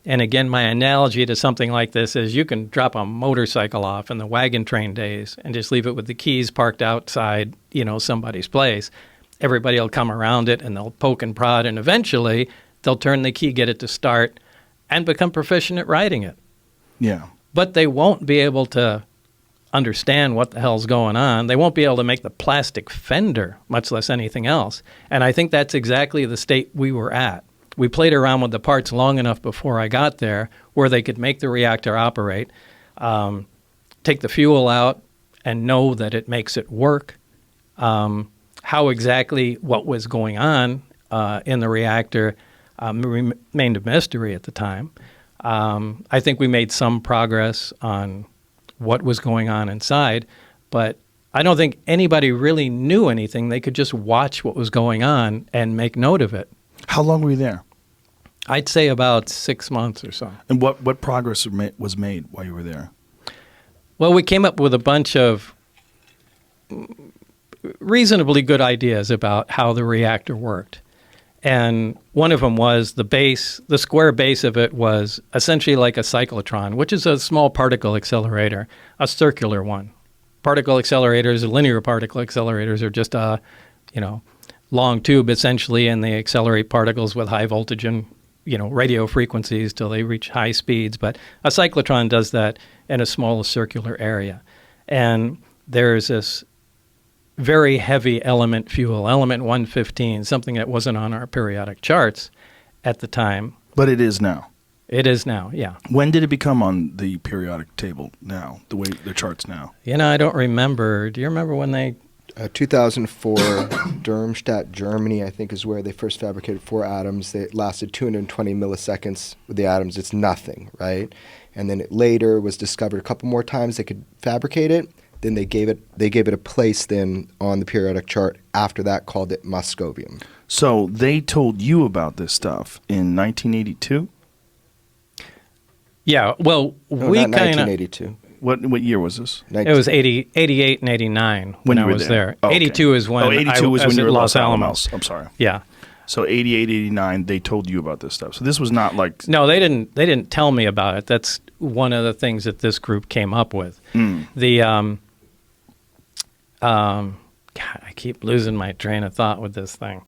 And again, my analogy to something like this is you can drop a motorcycle off in the wagon train days and just leave it with the keys parked outside, somebody's place. Everybody will come around it and they'll poke and prod, and eventually they'll turn the key, get it to start, and become proficient at riding it. Yeah. But they won't be able to understand what the hell's going on. They won't be able to make the plastic fender, much less anything else. And I think that's exactly the state we were at. We played around with the parts long enough before I got there where they could make the reactor operate, take the fuel out, and know that it makes it work. How exactly what was going on in the reactor remained a mystery at the time. I think we made some progress on what was going on inside, but I don't think anybody really knew anything. They could just watch what was going on and make note of it. How long were you there? I'd say about 6 months or so. And what progress was made while you were there? Well, we came up with a bunch of reasonably good ideas about how the reactor worked. And one of them was the square base of it was essentially like a cyclotron, which is a small particle accelerator, a circular one. Particle accelerators, linear particle accelerators, are just a, long tube essentially, and they accelerate particles with high voltage and, radio frequencies till they reach high speeds. But a cyclotron does that in a small circular area. And there's this very heavy element fuel, element 115, something that wasn't on our periodic charts at the time. But it is now. It is now, yeah. When did it become on the periodic table now, the way the charts now? I don't remember. Do you remember when they... 2004, Darmstadt, Germany, I think, is where they first fabricated 4 atoms. They lasted 220 milliseconds with the atoms. It's nothing, right? And then it later was discovered a couple more times they could fabricate it. Then they gave it a place then on the periodic chart. After that, called it moscovium. So they told you about this stuff in 1982? Yeah, well, No, we not kind of... 1982. What year was this? It was 88 and 89 when I was there. Oh, okay. 82 is when 82 was I when you were at at Los Alamos. I'm sorry. Yeah. So 88, 89, they told you about this stuff. So this was not like... No, they didn't tell me about it. That's one of the things that this group came up with. The God, I keep losing my train of thought with this thing.